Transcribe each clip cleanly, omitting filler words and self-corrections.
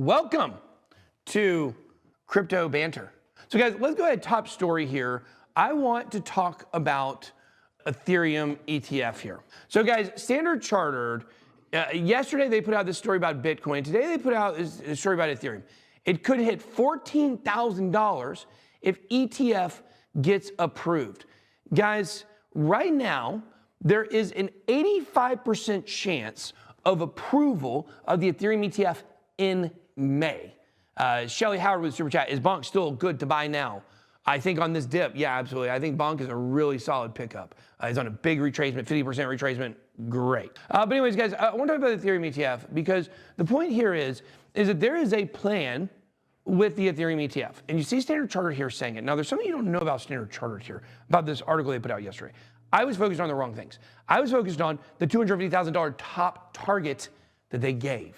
Welcome to Crypto Banter. So guys, let's go ahead, top story here. I want to talk about Ethereum ETF here. So guys, Standard Chartered, yesterday they put out this story about Bitcoin. Today they put out a story about Ethereum. It could hit $14,000 if ETF gets approved. Guys, right now, there is an 85% chance of approval of the Ethereum ETF in May. Shelly Howard with Super Chat, is Bonk still good to buy now? I think on this dip, yeah, absolutely. I think Bonk is a really solid pickup. He's on a big retracement, 50% retracement, great. But anyways, guys, I want to talk about the Ethereum ETF because the point here is that there is a plan with the Ethereum ETF. And you see Standard Chartered here saying it. Now, there's something you don't know about Standard Chartered here, about this article they put out yesterday. I was focused on the wrong things. I was focused on the $250,000 top target that they gave.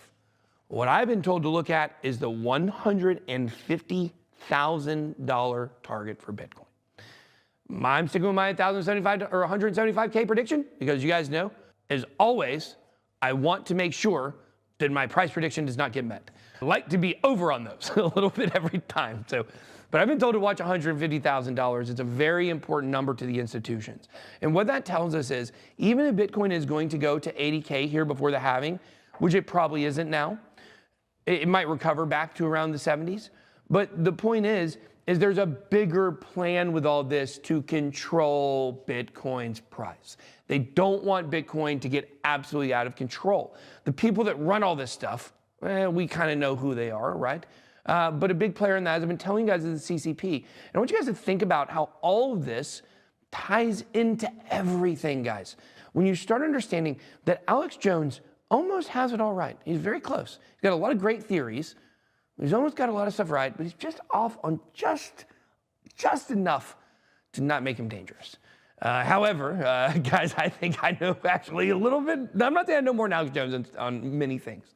What I've been told to look at is the $150,000 target for Bitcoin. I'm sticking with my 1,075 or 175K prediction because you guys know, as always, I want to make sure that my price prediction does not get met. I like to be over on those a little bit every time. But I've been told to watch $150,000. It's a very important number to the institutions. And what that tells us is, even if Bitcoin is going to go to 80K here before the halving, which it probably isn't now, it might recover back to around the 70s. But the point is there's a bigger plan with all this to control Bitcoin's price. They don't want Bitcoin to get absolutely out of control. The people that run all this stuff, we kind of know who they are, right? But a big player in that, as I've been telling you guys, is the CCP. And I want you guys to think about how all of this ties into everything, guys. When you start understanding that Alex Jones almost has it all right. He's very close. He's got a lot of great theories. He's almost got a lot of stuff right, but he's just off on just enough to not make him dangerous. However, guys, I think I know actually a little bit. I'm not saying I know more than Alex Jones on many things,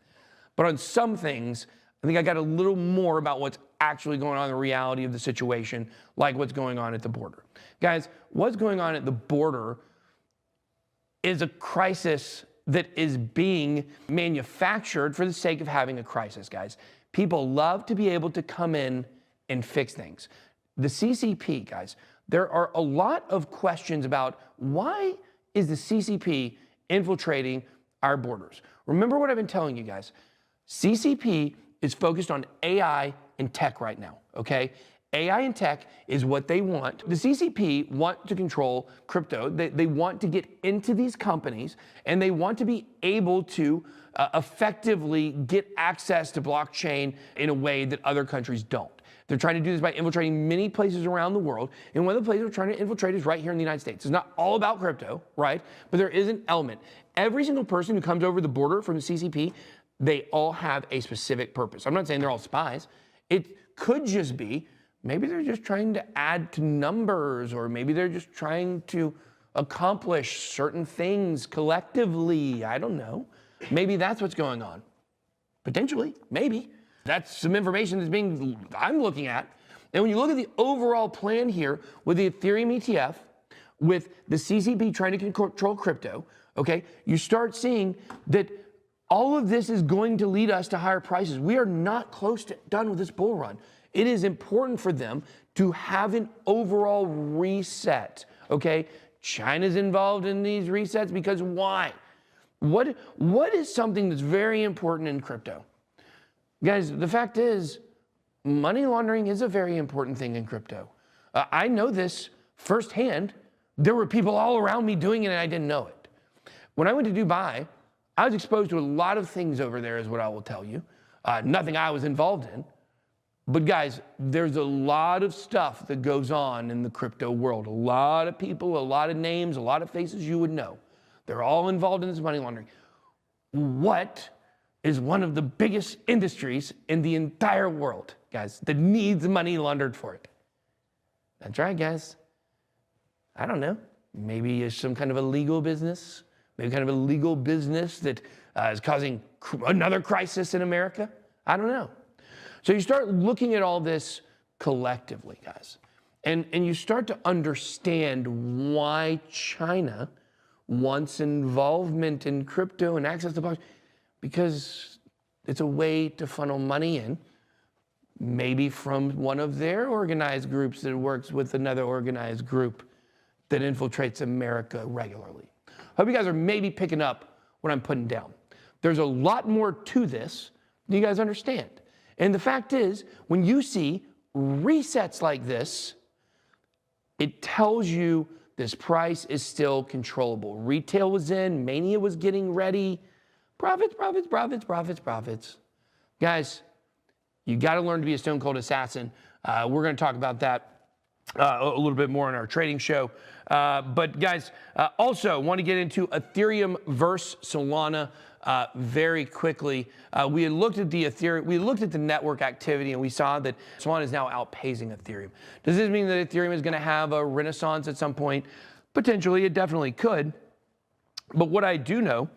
but on some things, I think I got a little more about what's actually going on in the reality of the situation, like what's going on at the border. Guys, what's going on at the border is a crisis that is being manufactured for the sake of having a crisis, guys. People love to be able to come in and fix things. The CCP, guys, there are a lot of questions about why is the CCP infiltrating our borders? Remember what I've been telling you guys. CCP is focused on AI and tech right now, okay? AI and tech is what they want. The CCP want to control crypto. They want to get into these companies, and they want to be able to effectively get access to blockchain in a way that other countries don't. They're trying to do this by infiltrating many places around the world, and one of the places they're trying to infiltrate is right here in the United States. It's not all about crypto, right? But there is an element. Every single person who comes over the border from the CCP, they all have a specific purpose. I'm not saying they're all spies. It could just be maybe they're just trying to add to numbers, or maybe they're just trying to accomplish certain things collectively. I don't know. Maybe that's what's going on. Potentially, maybe. That's some information I'm looking at. And when you look at the overall plan here with the Ethereum ETF, with the CCP trying to control crypto, okay, you start seeing that all of this is going to lead us to higher prices. We are not close to done with this bull run. It is important for them to have an overall reset, okay? China's involved in these resets because why? What is something that's very important in crypto? Guys, the fact is, money laundering is a very important thing in crypto. I know this firsthand. There were people all around me doing it and I didn't know it. When I went to Dubai, I was exposed to a lot of things over there, is what I will tell you. Nothing I was involved in. But guys, there's a lot of stuff that goes on in the crypto world. A lot of people, a lot of names, a lot of faces you would know. They're all involved in this money laundering. What is one of the biggest industries in the entire world, guys, that needs money laundered for it? That's right, guys. I don't know. Maybe it's some kind of a legal business. Maybe kind of a legal business that is causing another crisis in America. I don't know. So you start looking at all this collectively, guys, and you start to understand why China wants involvement in crypto and access to blockchain, because It's a way to funnel money in, maybe from one of their organized groups that works with another organized group that infiltrates America regularly. Hope you guys are maybe picking up what I'm putting down. There's a lot more to this than you guys understand. And the fact is, when you see resets like this, it tells you this price is still controllable. Retail was in, mania was getting ready. Profits, profits, profits, profits, profits. Guys, you got to learn to be a stone cold assassin. We're going to talk about that a little bit more in our trading show. But guys, also want to get into Ethereum versus Solana very quickly. We had looked at the Ethereum, we looked at the network activity, and we saw that Solana is now outpacing Ethereum. Does this mean that Ethereum is going to have a renaissance at some point? Potentially, it definitely could. But what I do know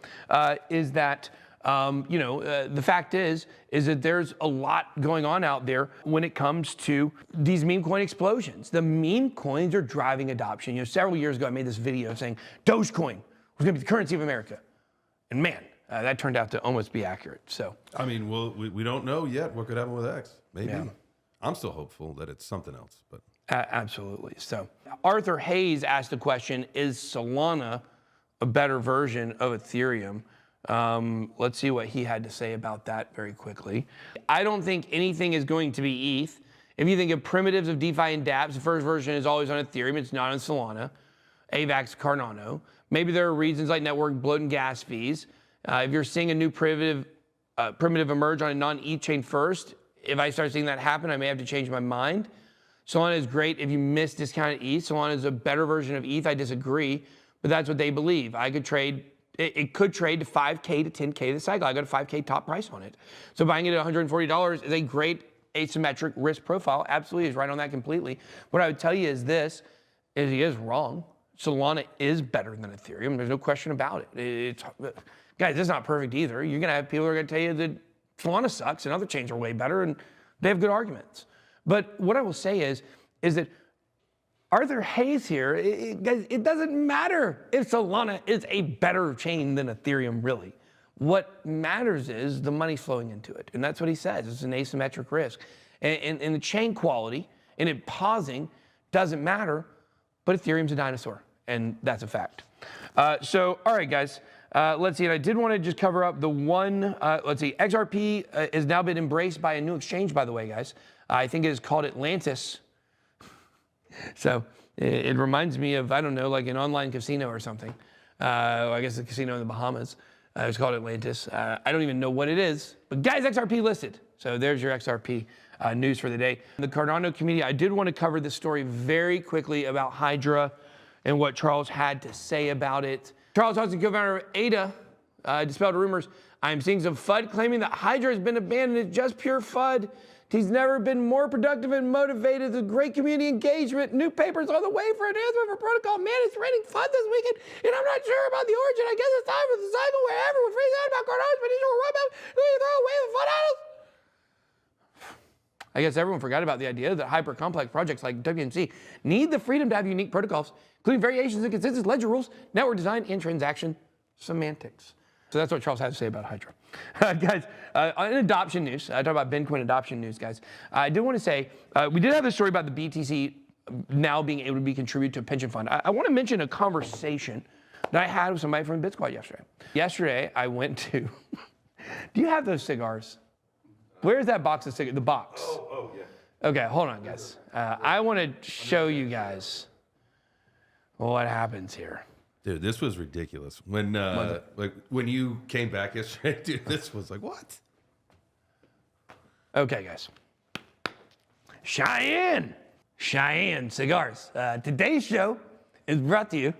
is that the fact is that there's a lot going on out there when it comes to these meme coin explosions. The meme coins are driving adoption. Several years ago, I made this video saying Dogecoin was going to be the currency of America. And man, that turned out to almost be accurate. So, I mean, we don't know yet what could happen with X. Maybe. Yeah. I'm still hopeful that it's something else. But absolutely. So, Arthur Hayes asked the question, is Solana a better version of Ethereum? Let's see what he had to say about that very quickly. I don't think anything is going to be ETH. If you think of primitives of DeFi and dApps, the first version is always on Ethereum. It's not on Solana. AVAX, Cardano. Maybe there are reasons like network bloat and gas fees. If you're seeing a new primitive emerge on a non-ETH chain first, if I start seeing that happen, I may have to change my mind. Solana is great if you miss discounted ETH. Solana is a better version of ETH. I disagree, but that's what they believe. I could trade. It could trade to 5K to 10K this cycle. I got a 5K top price on it. So buying it at $140 is a great asymmetric risk profile. Absolutely is right on that completely. What I would tell you is this, is he is wrong. Solana is better than Ethereum. There's no question about it. Guys, it's not perfect either. You're going to have people who are going to tell you that Solana sucks and other chains are way better, and they have good arguments. But what I will say is that Arthur Hayes here, it doesn't matter if Solana is a better chain than Ethereum, really. What matters is the money flowing into it. And that's what he says. It's an asymmetric risk. And the chain quality and it pausing doesn't matter, but Ethereum's a dinosaur. And that's a fact. So, all right, guys. Let's see. And I did want to just cover up the one, let's see. XRP has now been embraced by a new exchange, by the way, guys. I think it is called Atlantis. So it reminds me of, I don't know, like an online casino or something. I guess a casino in the Bahamas. It's called Atlantis. I don't even know what it is. But guys, XRP listed. So there's your XRP news for the day. The Cardano community, I did want to cover this story very quickly about Hydra and what Charles had to say about it. Charles Hudson, co-founder of ADA, dispelled rumors. I'm seeing some FUD claiming that Hydra has been abandoned. It's just pure FUD. He's never been more productive and motivated. There's great community engagement. New papers on the way for enhancement for protocol. Man, it's raining FUD this weekend, and I'm not sure about the origin. I guess it's time for the cycle where everyone freaks out about Cardano's potential roadmap. Do you throw away the FUD at us? I guess everyone forgot about the idea that hyper-complex projects like WNC need the freedom to have unique protocols, including variations in consensus ledger rules, network design, and transaction semantics. So that's what Charles had to say about Hydra. Guys, on adoption news, I talk about Bitcoin adoption news, guys. I did want to say, we did have a story about the BTC now being able to be contributed to a pension fund. I want to mention a conversation that I had with somebody from BitSquad yesterday. Yesterday, I went to, do you have those cigars? Where's that box of cigars? The box. Oh, yeah. Okay, hold on, guys. I want to show you guys what happens here. Dude, this was ridiculous. When when you came back yesterday, dude, this was like, what? Okay, guys. Cheyenne cigars. Today's show is brought to you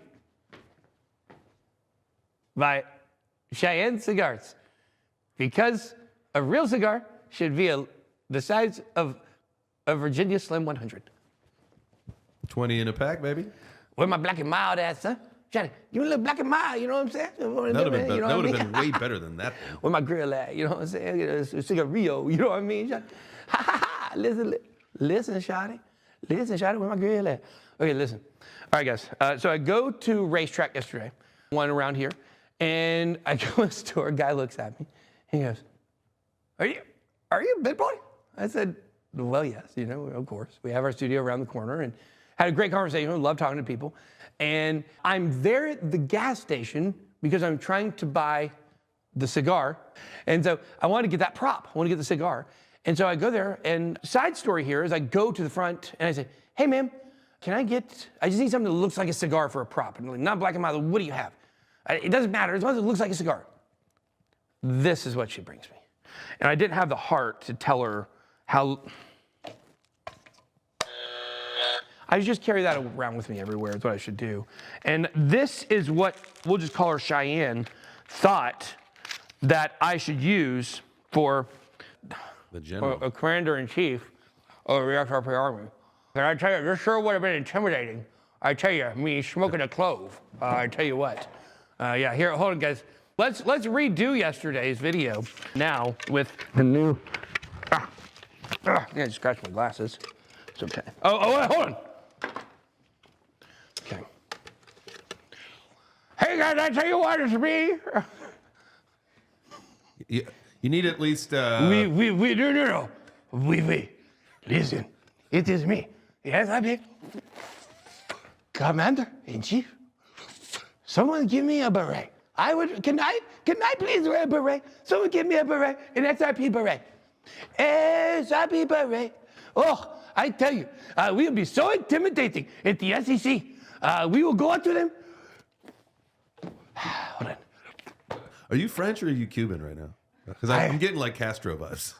by Cheyenne cigars, because a real cigar should be the size of a Virginia Slim 100. 20 in a pack, baby. With my black and mild ass, huh? Johnny, give me a little black and mild, you know what I'm saying? That would have been, you know been way better than that. With my grill at, you know what I'm saying? A cigarillo, you know what I mean? Ha ha ha! Listen, Shotty. Listen, Shotty, where my grill at? Okay, listen. All right, guys. So I go to racetrack yesterday, one around here, and I go to a store. A guy looks at me. He goes, are you a BitBoy? I said, well, yes, you know, of course. We have our studio around the corner and had a great conversation. Love talking to people. And I'm there at the gas station because I'm trying to buy the cigar. And so I wanted to get that prop. I want to get the cigar. And so I go there, and side story here is I go to the front and I say, hey, ma'am, I just need something that looks like a cigar for a prop. And like, not black and mild, what do you have? It doesn't matter, as long as it looks like a cigar. This is what she brings me. And I didn't have the heart to tell her how. I just carry that around with me everywhere, is what I should do. And this is what, we'll just call her Cheyenne, thought that I should use for the general, a commander-in-chief of the XRP army. And I tell you, this sure would have been intimidating. I tell you, me smoking a clove. I tell you what. Yeah, here, hold on, guys. Let's redo yesterday's video now with the new. I just scratched my glasses. It's okay. Oh, wait, hold on. Okay. Hey guys, I tell you what, it's me. You need at least. No. Listen, it is me. Yes, I'm here. Commander-in-chief. Someone give me a beret. Can I please wear a beret? Someone give me a beret, an XRP beret. XRP beret. Oh, I tell you, we will be so intimidating at the SEC. We will go up to them. Hold on. Are you French or are you Cuban right now? Because I'm getting like Castro vibes.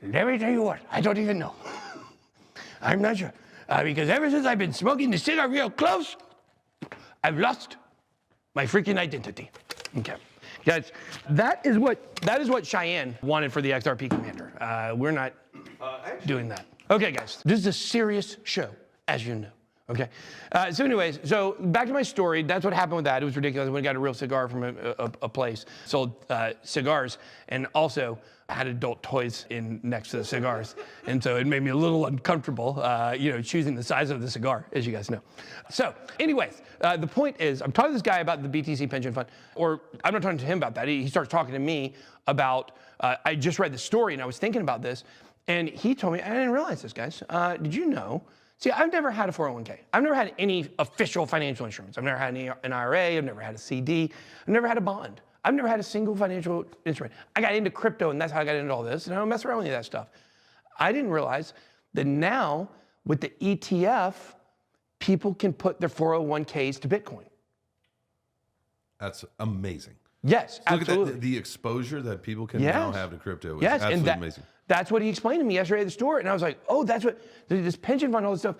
Let me tell you what, I don't even know. I'm not sure. Because ever since I've been smoking the cigar real close, I've lost my freaking identity. Okay. Guys, that is what Cheyenne wanted for the XRP commander. We're not doing that. Okay, guys, this is a serious show, as you know. Okay. So anyways, so back to my story. That's what happened with that. It was ridiculous. I went and got a real cigar from a place, sold cigars, and also had adult toys in next to the cigars. And so it made me a little uncomfortable, choosing the size of the cigar, as you guys know. So anyways, the point is, I'm talking to this guy about the BTC pension fund, or I'm not talking to him about that. He starts talking to me about, I just read the story and I was thinking about this, and he told me, I didn't realize this, guys. Did you know? See, I've never had a 401k. I've never had any official financial insurance. I've never had an IRA. I've never had a CD. I've never had a bond. I've never had a single financial instrument. I got into crypto, and that's how I got into all this, and I don't mess around with any of that stuff. I didn't realize that now, with the ETF, people can put their 401ks to Bitcoin. That's amazing. Yes, absolutely. Look at the exposure that people can now have to crypto is absolutely amazing. That's what he explained to me yesterday at the store. And I was like, oh, that's what, this pension fund, all this stuff,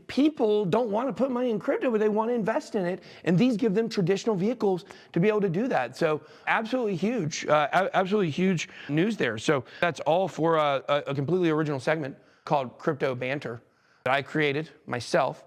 people don't want to put money in crypto, but they want to invest in it. And these give them traditional vehicles to be able to do that. So absolutely huge news there. So that's all for a completely original segment called Crypto Banter that I created myself.